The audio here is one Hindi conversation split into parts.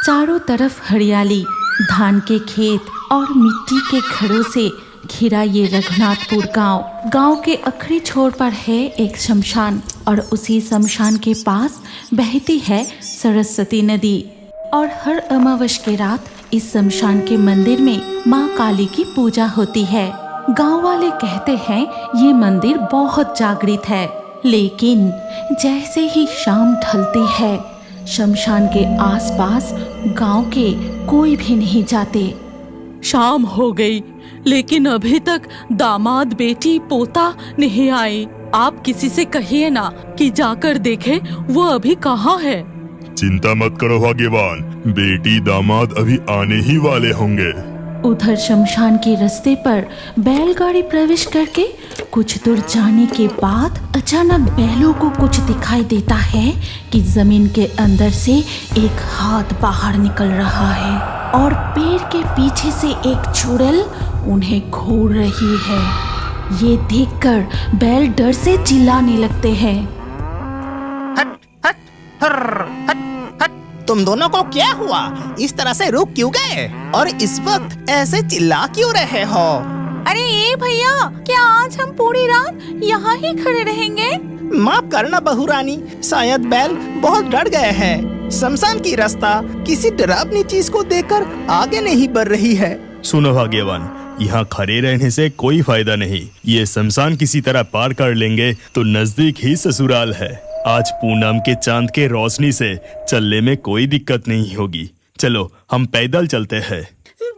चारों तरफ हरियाली, धान के खेत और मिट्टी के घरों से घिरा ये रघुनाथपुर गांव के आखिरी छोर पर है एक शमशान और उसी शमशान के पास बहती है सरस्वती नदी। और हर अमावस के रात इस शमशान के मंदिर में माँ काली की पूजा होती है। गांव वाले कहते हैं ये मंदिर बहुत जागृत है, लेकिन जैसे ही शाम ढलती है शमशान के आसपास गांव के कोई भी नहीं जाते। शाम हो गई लेकिन अभी तक दामाद, बेटी, पोता नहीं आए। आप किसी से कहिए ना कि जाकर देखे वो अभी कहाँ है। चिंता मत करो भाग्यवान, बेटी दामाद अभी आने ही वाले होंगे। उधर शमशान के रास्ते पर बैलगाड़ी प्रवेश करके कुछ दूर जाने के बाद अचानक बैलों को कुछ दिखाई देता है कि जमीन के अंदर से एक हाथ बाहर निकल रहा है और पेड़ के पीछे से एक चुड़ैल उन्हें घूर रही है। ये देखकर बैल डर से चिल्लाने लगते हैं। हट हट हर हट हट, तुम दोनों को क्या हुआ? इस तरह से रुक क्यों गए और इस वक्त ऐसे चिल्ला क्यों रहे हो? अरे ये भैया, क्या आज हम पूरी रात यहाँ ही खड़े रहेंगे? माफ करना बहू रानी, शायद बैल बहुत डर गए हैं। शमशान की रास्ता किसी डरावनी चीज को देखकर आगे नहीं बढ़ रही है। सुनो भाग्यवान, यहाँ खड़े रहने से कोई फायदा नहीं। ये शमशान किसी तरह पार कर लेंगे तो नजदीक ही ससुराल है। आज पूनम के चांद के रोशनी से चलने में कोई दिक्कत नहीं होगी। चलो हम पैदल चलते हैं।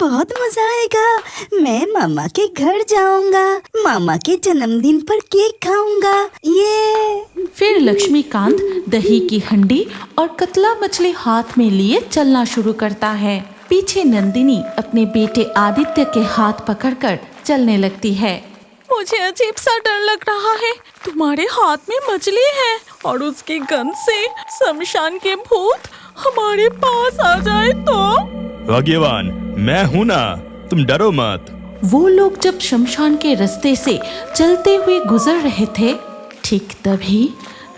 बहुत मजा आएगा। मैं मामा के घर जाऊंगा, मामा के जन्मदिन पर केक खाऊंगा। ये फिर लक्ष्मीकांत दही की हंडी और कतला मछली हाथ में लिए चलना शुरू करता है। पीछे नंदिनी अपने बेटे आदित्य के हाथ पकड़कर चलने लगती है। मुझे अजीब सा डर लग रहा है। तुम्हारे हाथ में मछली है और उसकी गंध से शमशान के भूत हमारे पास आ जाए तो? भाग्यवान, मैं हूँ ना, तुम डरो मत। वो लोग जब शमशान के रास्ते से चलते हुए गुजर रहे थे, ठीक तभी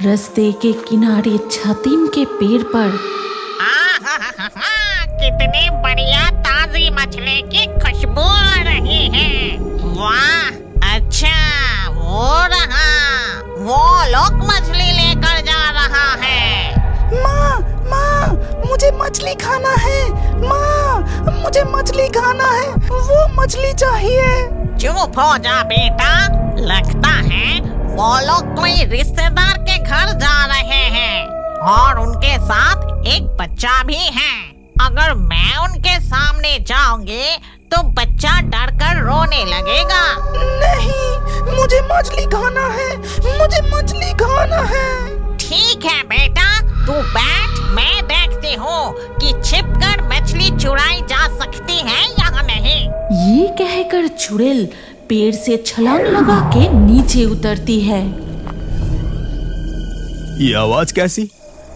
रास्ते के किनारे छतीम के पेड़ पर कितनी बढ़िया ताजी मछली की खुशबू आ रही है। वाह, अच्छा वो लोग मछली लेकर जा रहा है। माँ, मुझे मछली खाना है। माँ, मुझे मछली खाना है। वो मछली चाहिए। चुप हो जा बेटा, लगता है वो लोग कोई रिश्तेदार के घर जा रहे हैं और उनके साथ एक बच्चा भी है। अगर मैं उनके सामने जाऊंगी तो बच्चा डरकर रोने लगेगा। नहीं, मुझे मछली खाना है। मुझे मछली खाना है। ठीक है बेटा, तू बैठ, मैं देखती हूँ कि छिपकर मछली चुराई जा सकती है या नहीं। ये कहकर चुड़ैल पेड़ से छलांग लगा के नीचे उतरती है। ये आवाज कैसी?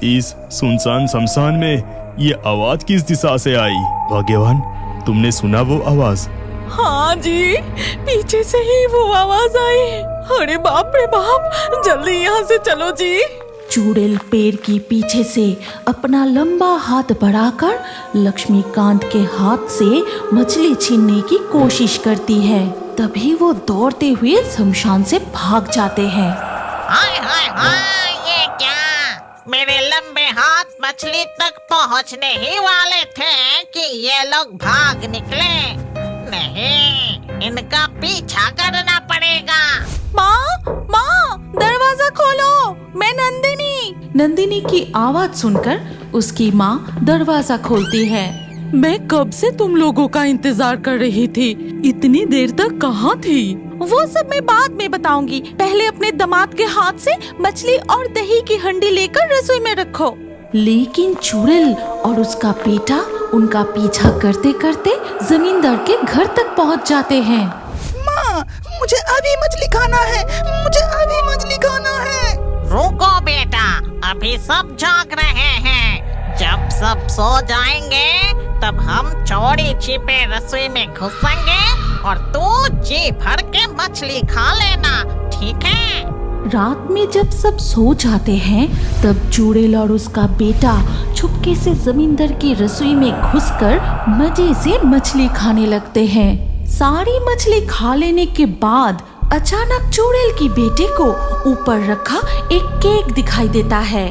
इस सुनसान शमशान में ये आवाज किस दिशा से आई? भाग्यवान, तुमने सुना वो आवाज? हाँ जी, पीछे से ही वो आवाज आई। अरे बाप रे बाप, जल्दी यहाँ से चलो जी। चुड़ैल पेड़ के पीछे से अपना लंबा हाथ बढ़ाकर लक्ष्मीकांत के हाथ से मछली छीनने की कोशिश करती है। तभी वो दौड़ते हुए शमशान से भाग जाते हैं। हाय हाय हाय, ये क्या? मेरे लंबे हाथ मछली तक पहुंचने ही वाले थे कि ये लोग भाग निकले। नहीं, इनका पीछा करना पड़ेगा। माँ, दरवाजा खोलो, मैं नंदिनी की आवाज सुनकर उसकी माँ दरवाजा खोलती है। मैं कब से तुम लोगों का इंतजार कर रही थी। इतनी देर तक कहाँ थी? वो सब मैं बाद में बताऊंगी। पहले अपने दामाद के हाथ से मछली और दही की हंडी लेकर रसोई में रखो। लेकिन चुड़ैल और उसका बेटा उनका पीछा करते करते जमींदार के घर तक पहुंच जाते हैं। माँ, मुझे अभी मछली खाना है। मुझे अभी मछली खाना है। रुको बेटा, अभी सब जाग रहे हैं। जब सब सो जाएंगे तब हम चोरी छिपे रसोई में घुसेंगे और तू जी भर के मछली खा लेना, ठीक है? रात में जब सब सो जाते हैं तब चुड़ैल और उसका बेटा चुपके से जमींदार की रसोई में घुसकर मजे से मछली खाने लगते हैं। सारी मछली खा लेने के बाद अचानक चुड़ैल की बेटे को ऊपर रखा एक केक दिखाई देता है।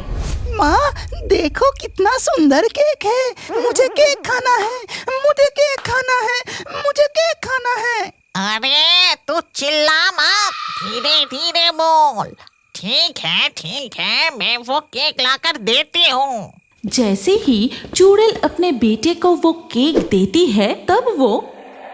माँ देखो कितना सुंदर केक है, मुझे केक खाना है, मुझे केक खाना है, मुझे केक खाना है। अरे तू चिल्ला मत, धीरे धीरे बोल। ठीक है, मैं वो केक लाकर देती हूँ। जैसे ही चुड़ैल अपने बेटे को वो केक देती है तब वो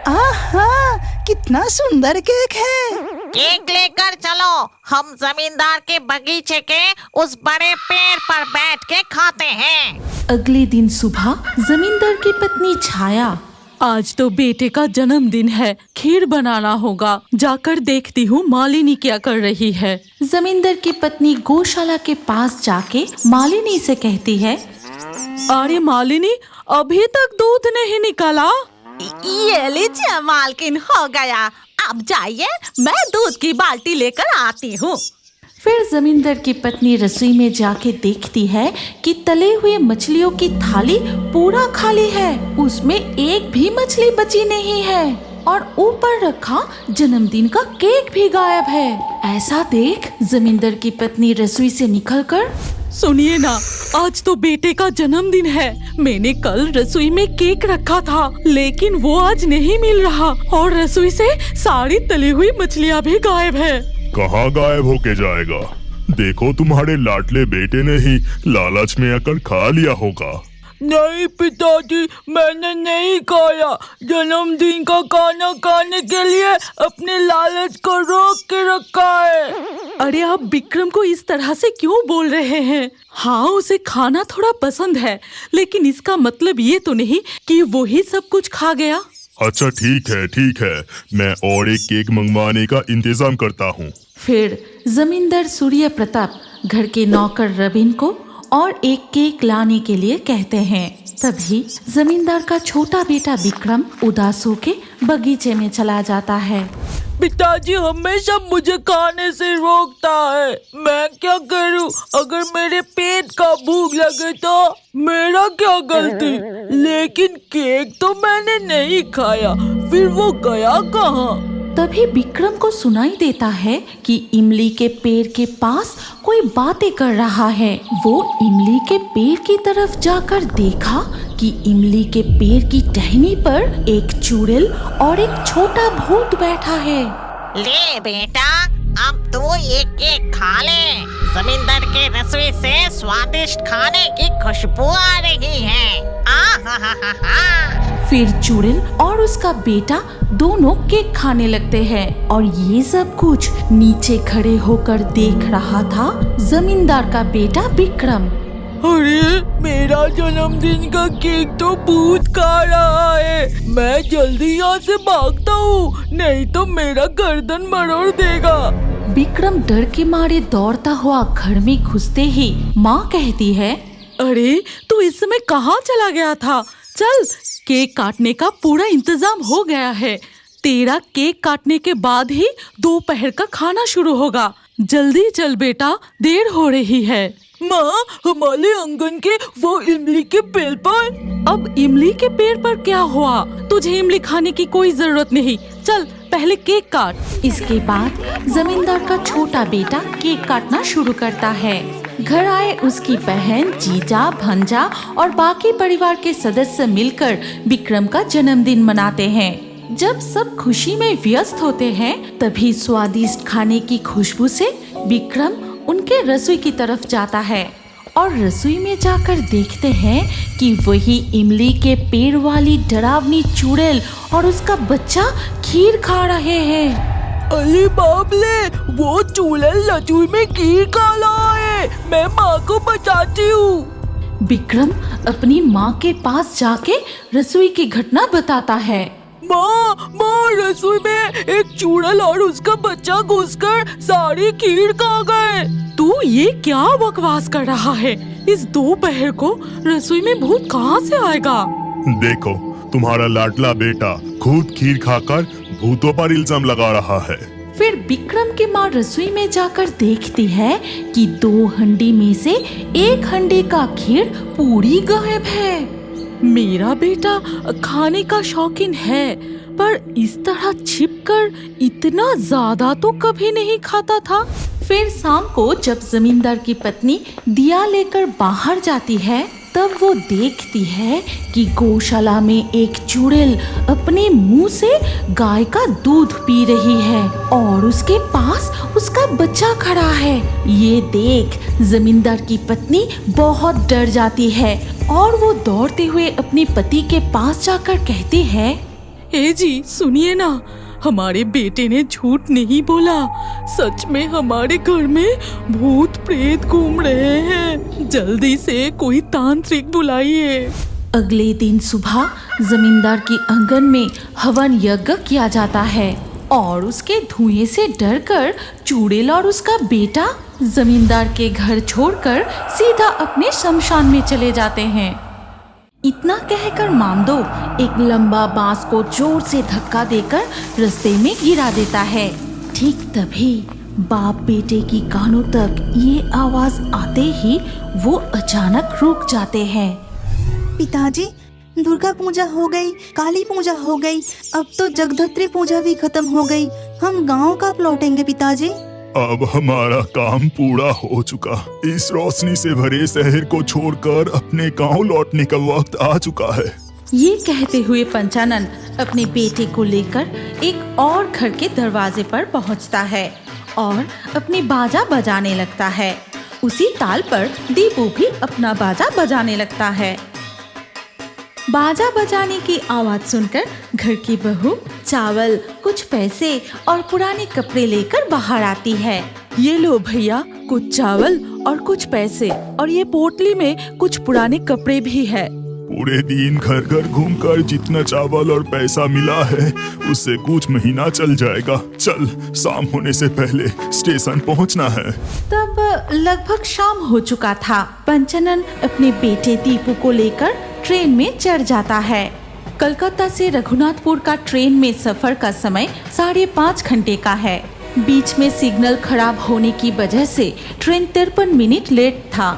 आहा कितना सुंदर केक है। केक लेकर चलो, हम जमींदार के बगीचे के उस बड़े पेड़ पर बैठ के खाते हैं। अगले दिन सुबह जमींदार की पत्नी छाया, आज तो बेटे का जन्मदिन है, खीर बनाना होगा, जाकर देखती हूँ मालिनी क्या कर रही है। जमींदार की पत्नी गौशाला के पास जाके मालिनी से कहती है, अरे मालिनी, अभी तक दूध नहीं निकाला? ये लीजिए मालकिन, हो गया। अब जाइए, मैं दूध की बाल्टी लेकर आती हूँ। फिर जमींदार की पत्नी रसोई में जाके देखती है कि तले हुए मछलियों की थाली पूरा खाली है, उसमें एक भी मछली बची नहीं है और ऊपर रखा जन्मदिन का केक भी गायब है। ऐसा देख जमींदार की पत्नी रसोई से निकलकर, सुनिए ना, आज तो बेटे का जन्मदिन है। मैंने कल रसोई में केक रखा था, लेकिन वो आज नहीं मिल रहा और रसोई से सारी तली हुई मछलियाँ भी गायब है। कहाँ गायब होके जाएगा? देखो तुम्हारे लाडले बेटे ने ही लालच में आकर खा लिया होगा। नहीं पिताजी, मैंने नहीं खाया। जन्मदिन का खाना खाने के लिए अपने लालच को रोक के रखा है। अरे आप विक्रम को इस तरह से क्यों बोल रहे हैं? हाँ, उसे खाना थोड़ा पसंद है, लेकिन इसका मतलब ये तो नहीं कि वो ही सब कुछ खा गया। अच्छा ठीक है, मैं और एक केक मंगवाने का इंतजाम करता हूँ। फिर जमींदार सूर्य प्रताप घर के नौकर रबिन को और एक केक लाने के लिए कहते हैं। तभी जमींदार का छोटा बेटा विक्रम उदास होके बगीचे में चला जाता है। पिताजी हमेशा मुझे खाने से रोकता है, मैं क्या करूं? अगर मेरे पेट का भूख लगे तो मेरा क्या गलती? लेकिन केक तो मैंने नहीं खाया, फिर वो गया कहाँ? तभी विक्रम को सुनाई देता है कि इमली के पेड़ के पास कोई बातें कर रहा है। वो इमली के पेड़ की तरफ जाकर देखा कि इमली के पेड़ की टहनी पर एक चुड़ैल और एक छोटा भूत बैठा है। ले बेटा, अब तू ये केक खा ले। जमींदार के रसोई से स्वादिष्ट खाने की खुशबू आ रही है। फिर चुड़ैल और उसका बेटा दोनों केक खाने लगते हैं और ये सब कुछ नीचे खड़े होकर देख रहा था जमींदार का बेटा विक्रम। अरे मेरा जन्मदिन का केक तो भूत खा रहा है, मैं जल्दी यहाँ से भागता हूँ, नहीं तो मेरा गर्दन मरोड़ देगा। विक्रम डर के मारे दौड़ता हुआ घर में घुसते ही माँ कहती है, अरे तू इस समय कहाँ चला गया था? चल, केक काटने का पूरा इंतजाम हो गया है। तेरा केक काटने के बाद ही दोपहर का खाना शुरू होगा। जल्दी चल बेटा, देर हो रही है। माँ, हमारे आंगन के वो इमली के पेड़ पर। अब इमली के पेड़ पर क्या हुआ? तुझे इमली खाने की कोई जरूरत नहीं, चल पहले केक काट। इसके बाद जमींदार का छोटा बेटा केक काटना शुरू करता है। घर आए उसकी बहन, जीजा, भंजा और बाकी परिवार के सदस्य मिलकर विक्रम का जन्मदिन मनाते हैं। जब सब खुशी में व्यस्त होते हैं तभी स्वादिष्ट खाने की खुशबू से विक्रम उनके रसोई की तरफ जाता है और रसोई में जाकर देखते हैं कि वही इमली के पेड़ वाली डरावनी चुड़ैल और उसका बच्चा खीर खा रहे हैं। अरे बाप ले, वो चुड़ैल रसोई में खीर खा रहा है, मैं माँ को बताती हूँ। विक्रम अपनी माँ के पास जाके रसोई की घटना बताता है। माँ, रसोई में एक चुड़ैल और उसका बच्चा घुसकर सारी खीर खा गए। तू ये क्या बकवास कर रहा है? इस दोपहर को रसोई में भूत कहाँ से आएगा? देखो, तुम्हारा लाडला बेटा खुद खीर खाकर भूतों पर इल्जाम लगा रहा है। फिर विक्रम की माँ रसोई में जाकर देखती है कि 2 हंडी में से 1 हंडी का खीर पूरी गायब है। मेरा बेटा खाने का शौकीन है, पर इस तरह छिपकर इतना ज्यादा तो कभी नहीं खाता था। फिर शाम को जब जमींदार की पत्नी दिया लेकर बाहर जाती है, तब वो देखती है कि गौशाला में एक चुड़ैल अपने मुंह से गाय का दूध पी रही है और उसके पास उसका बच्चा खड़ा है। ये देख जमींदार की पत्नी बहुत डर जाती है और वो दौड़ते हुए अपने पति के पास जाकर कहती है, ए जी सुनिए ना, हमारे बेटे ने झूठ नहीं बोला। सच में हमारे घर में भूत प्रेत घूम रहे हैं। जल्दी से कोई तांत्रिक बुलाइए। अगले दिन सुबह जमींदार की आंगन में हवन यज्ञ किया जाता है और उसके धुएं से डरकर चुड़ैल और उसका बेटा जमींदार के घर छोड़कर सीधा अपने शमशान में चले जाते हैं। इतना कहकर मामदो एक लंबा बांस को जोर से धक्का देकर रास्ते में गिरा देता है। ठीक तभी बाप बेटे की कानों तक ये आवाज आते ही वो अचानक रुक जाते हैं। पिताजी, दुर्गा पूजा हो गई, काली पूजा हो गई, अब तो जगधत्री पूजा भी खत्म हो गई। हम गांव कब लौटेंगे पिताजी? अब हमारा काम पूरा हो चुका। इस रोशनी से भरे शहर को छोड़कर अपने गांव लौटने का वक्त आ चुका है। ये कहते हुए पंचानन अपने बेटे को लेकर एक और घर के दरवाजे पर पहुंचता है और अपनी बाजा बजाने लगता है। उसी ताल पर दीपू भी अपना बाजा बजाने लगता है। बाजा बजाने की आवाज सुनकर घर की बहू चावल, कुछ पैसे और पुराने कपड़े लेकर बाहर आती है। ये लो भैया, कुछ चावल और कुछ पैसे, और ये पोटली में कुछ पुराने कपड़े भी है। पूरे दिन घर घर घूमकर जितना चावल और पैसा मिला है उससे कुछ महीना चल जाएगा। चल, शाम होने से पहले स्टेशन पहुंचना है। तब लगभग शाम हो चुका था। पंचानन अपने बेटे दीपू को लेकर ट्रेन में चढ़ जाता है। कलकत्ता से रघुनाथपुर का ट्रेन में सफर का समय 5.5 घंटे का है। बीच में सिग्नल खराब होने की वजह से ट्रेन 53 मिनट लेट था।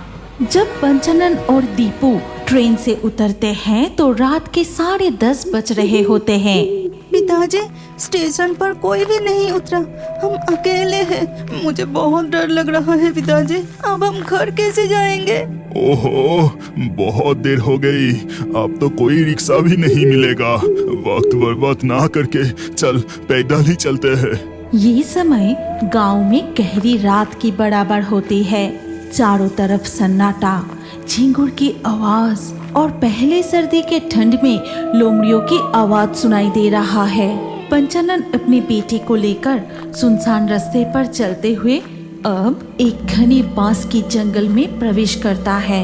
जब पंचानन और दीपू ट्रेन से उतरते हैं तो रात के 10:30 बज रहे होते हैं। पिताजी, स्टेशन पर कोई भी नहीं उतरा, हम अकेले हैं। मुझे बहुत डर लग रहा है पिताजी, अब हम घर कैसे जाएंगे? ओहो, बहुत देर हो गई, अब तो कोई रिक्शा भी नहीं मिलेगा। वक्त बर्बाद ना करके चल, पैदल ही चलते हैं। ये समय गांव में गहरी रात की बराबर होती है। चारों तरफ सन्नाटा, झिंगुर की आवाज और पहले सर्दी के ठंड में लोमड़ियों की आवाज सुनाई दे रहा है। पंचानन अपने बेटे को लेकर सुनसान रास्ते पर चलते हुए अब एक घने बांस की जंगल में प्रवेश करता है।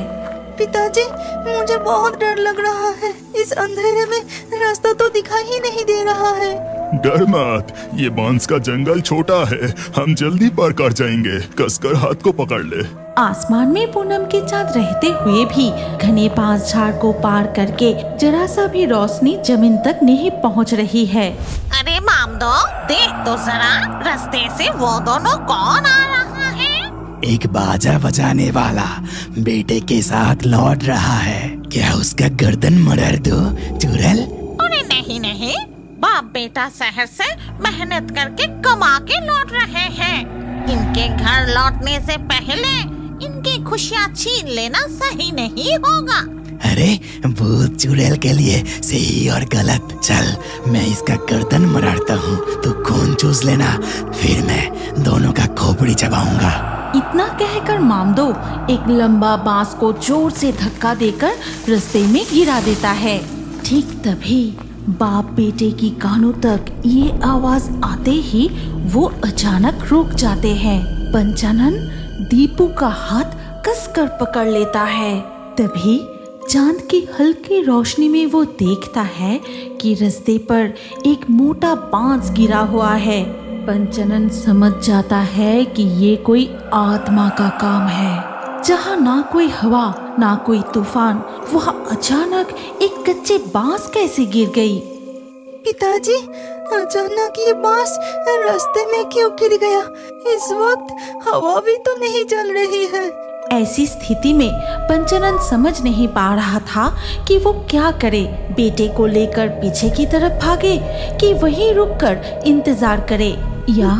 पिताजी, मुझे बहुत डर लग रहा है। इस अंधेरे में रास्ता तो दिखाई ही नहीं दे रहा है। डर मत, ये बांस का जंगल छोटा है, हम जल्दी पार कर जाएंगे। कसकर हाथ को पकड़ ले। आसमान में पूनम के चांद रहते हुए भी घने बांस झाड़ को पार करके जरा सा भी रोशनी जमीन तक नहीं पहुंच रही है। अरे मामदो, देख तो जरा, रास्ते से वो दोनों कौन आ रहा है? एक बाजा बजाने वाला बेटे के साथ लौट रहा है। क्या उसका गर्दन मरोड़ दो चुड़ैल? अरे नहीं नहीं, बाप बेटा शहर से मेहनत करके कमा के लौट रहे हैं। इनके घर लौटने से पहले इनकी खुशियाँ छीन लेना सही नहीं होगा। अरे भूत चुड़ैल के लिए सही और गलत। चल, मैं इसका गर्दन मरोड़ता हूँ, तू खून चूस लेना, फिर मैं दोनों का खोपड़ी चबाऊंगा। इतना कहकर मामदो एक लंबा बांस को जोर से धक्का देकर रास्ते में गिरा देता है। ठीक तभी बाप बेटे की कानों तक ये आवाज आते ही वो अचानक रुक जाते हैं। पंचानन दीपू का हाथ कसकर पकड़ लेता है। तभी चांद की हल्की रोशनी में वो देखता है कि रास्ते पर एक मोटा बांस गिरा हुआ है। पंचानन समझ जाता है कि ये कोई आत्मा का काम है। जहाँ ना कोई हवा ना कोई तूफान, वहाँ अचानक एक कच्चे बांस कैसे गिर गई? पिताजी, अचानक ये बांस रास्ते में क्यों गिर गया? इस वक्त हवा भी तो नहीं चल रही है। ऐसी स्थिति में पंचानन समझ नहीं पा रहा था कि वो क्या करे। बेटे को लेकर पीछे की तरफ भागे कि वहीं रुककर इंतजार करे या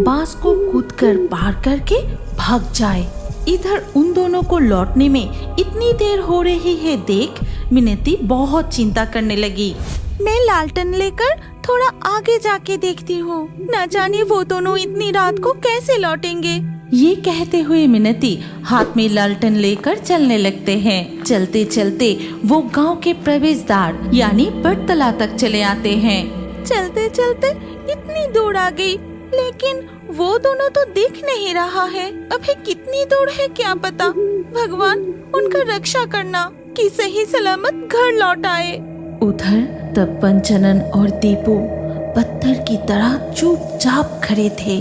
बांस को कूदकर पार करके भाग जाए। इधर उन दोनों को लौटने में इतनी देर हो रही है देख मिनती बहुत चिंता करने लगी। मैं लालटेन लेकर थोड़ा आगे जाके देखती हूँ, न जाने वो दोनों इतनी रात को कैसे लौटेंगे। ये कहते हुए मिनती हाथ में लालटेन लेकर चलने लगते हैं। चलते चलते वो गांव के प्रवेश द्वार यानी बटतला तक चले आते हैं। चलते चलते इतनी दूर आ गई, लेकिन वो दोनों तो दिख नहीं रहा है। अभी कितनी दूर है क्या पता। भगवान उनका रक्षा करना कि सही सलामत घर लौट आए। उधर तब पंचानन और दीपू पत्थर की तरह चुपचाप खड़े थे।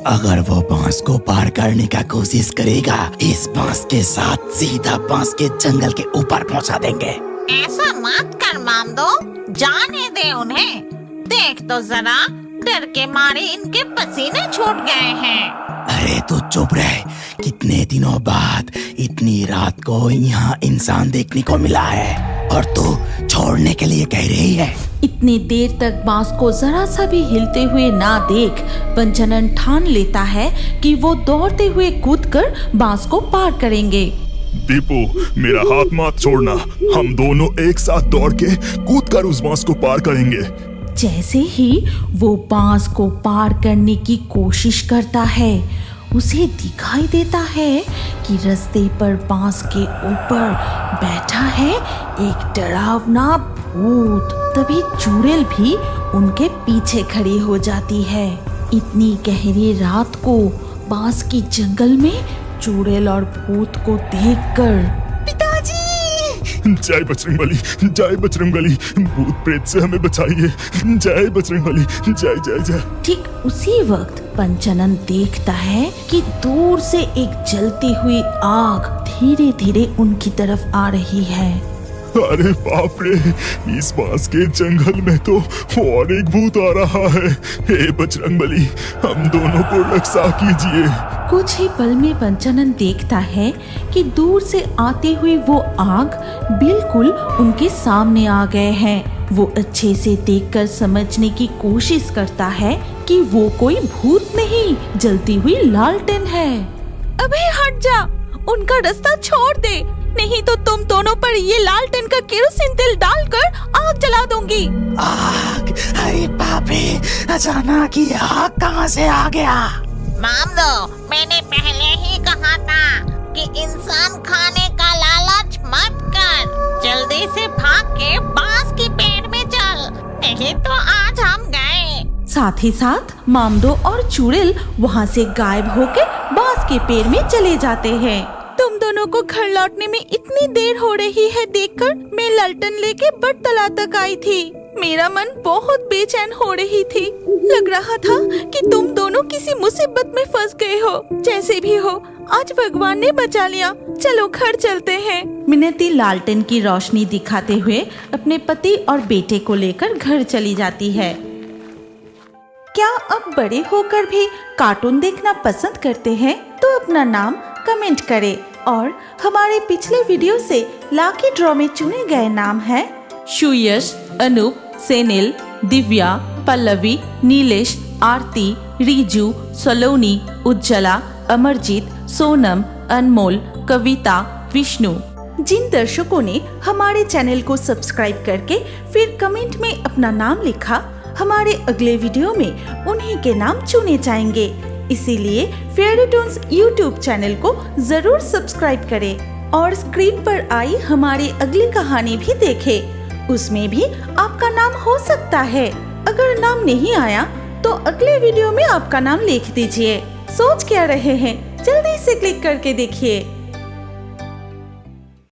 अगर वो बांस को पार करने का कोशिश करेगा, इस बांस के साथ सीधा बांस के जंगल के ऊपर पहुंचा देंगे। ऐसा मत कर मामदो, जाने दे उन्हें। देख तो जरा, डर के मारे इनके पसीने छूट गए हैं। अरे तू चुप रहे। कितने दिनों बाद इतनी रात को यहाँ इंसान देखने को मिला है और तू छोड़ने के लिए कह रही है। इतनी देर तक बांस को जरा सा भी हिलते हुए ना देख पंचानन ठान लेता है कि वो दौड़ते हुए कूदकर बांस को पार करेंगे। दीपू, मेरा हाथ मत छोड़ना। हम दोनों एक साथ दौड़ के कूदकर उस बांस को पार करेंगे। जैसे ही वो बांस को पार करने की कोशिश करता है, उसे दिखाई देता है कि रास्ते पर बांस के ऊपर बैठा है एक डरावना भूत। तभी चुड़ैल भी उनके पीछे खड़ी हो जाती है। इतनी गहरी रात को बांस की जंगल में चुड़ैल और भूत को देखकर जय बजरंगबली, जय बजरंगबली, भूत प्रेत से हमें बचाइए। जय बजरंगबली, जय जय जय। ठीक उसी वक्त पंचानन देखता है कि दूर से एक जलती हुई आग धीरे धीरे उनकी तरफ आ रही है। अरे बाप रे, इस बांस के जंगल में तो और एक भूत आ रहा है। हे बजरंगबली, हम दोनों को रक्षा कीजिए। कुछ ही पल में पंचानन देखता है कि दूर से आती हुई वो आग बिल्कुल उनके सामने आ गए हैं। वो अच्छे से देखकर समझने की कोशिश करता है कि वो कोई भूत नहीं, जलती हुई लालटेन है। अबे हट जा, उनका रास्ता छोड़ दे, नहीं तो तुम दोनों पर ये लालटेन का केरोसिन तेल डालकर आग जला दूंगी। आग! अरे बाप रे, अचानक ये आग कहाँ से आ गया? मामदो, मैंने पहले ही कहा था कि इंसान खाने का लालच मत कर। जल्दी से भाग के बांस के पेड़ में चल, नहीं तो आज हम गए। साथ ही साथ मामदो और चुड़ैल वहाँ से गायब होकर बांस के पेड़ में चले जाते हैं। तुम दोनों को घर लौटने में इतनी देर हो रही है देखकर मैं लालटेन लेके बटतला तक आई थी। मेरा मन बहुत बेचैन हो रही थी। लग रहा था कि तुम दोनों किसी मुसीबत में फंस गए हो। जैसे भी हो, आज भगवान ने बचा लिया। चलो घर चलते हैं। मिनती लालटेन की रोशनी दिखाते हुए अपने पति और बेटे को लेकर घर चली जाती है। क्या अब बड़े होकर भी कार्टून देखना पसंद करते हैं? तो अपना नाम कमेंट करें और हमारे पिछले वीडियो से लाकी ड्रॉ में चुने गए नाम हैं सुयश, अनूप, सेनिल, दिव्या, पल्लवी, नीलेश, आरती, रिजू, सलोनी, उज्जला, अमरजीत, सोनम, अनमोल, कविता, विष्णु। जिन दर्शकों ने हमारे चैनल को सब्सक्राइब करके फिर कमेंट में अपना नाम लिखा, हमारे अगले वीडियो में उन्हीं के नाम चुने जाएंगे। इसीलिए फेयरी टून्स यूट्यूब चैनल को जरूर सब्सक्राइब करें और स्क्रीन पर आई हमारी अगली कहानी भी देखें। उसमें भी आपका नाम हो सकता है। अगर नाम नहीं आया तो अगले वीडियो में आपका नाम लिख दीजिए। सोच क्या रहे हैं? जल्दी से क्लिक करके देखिए।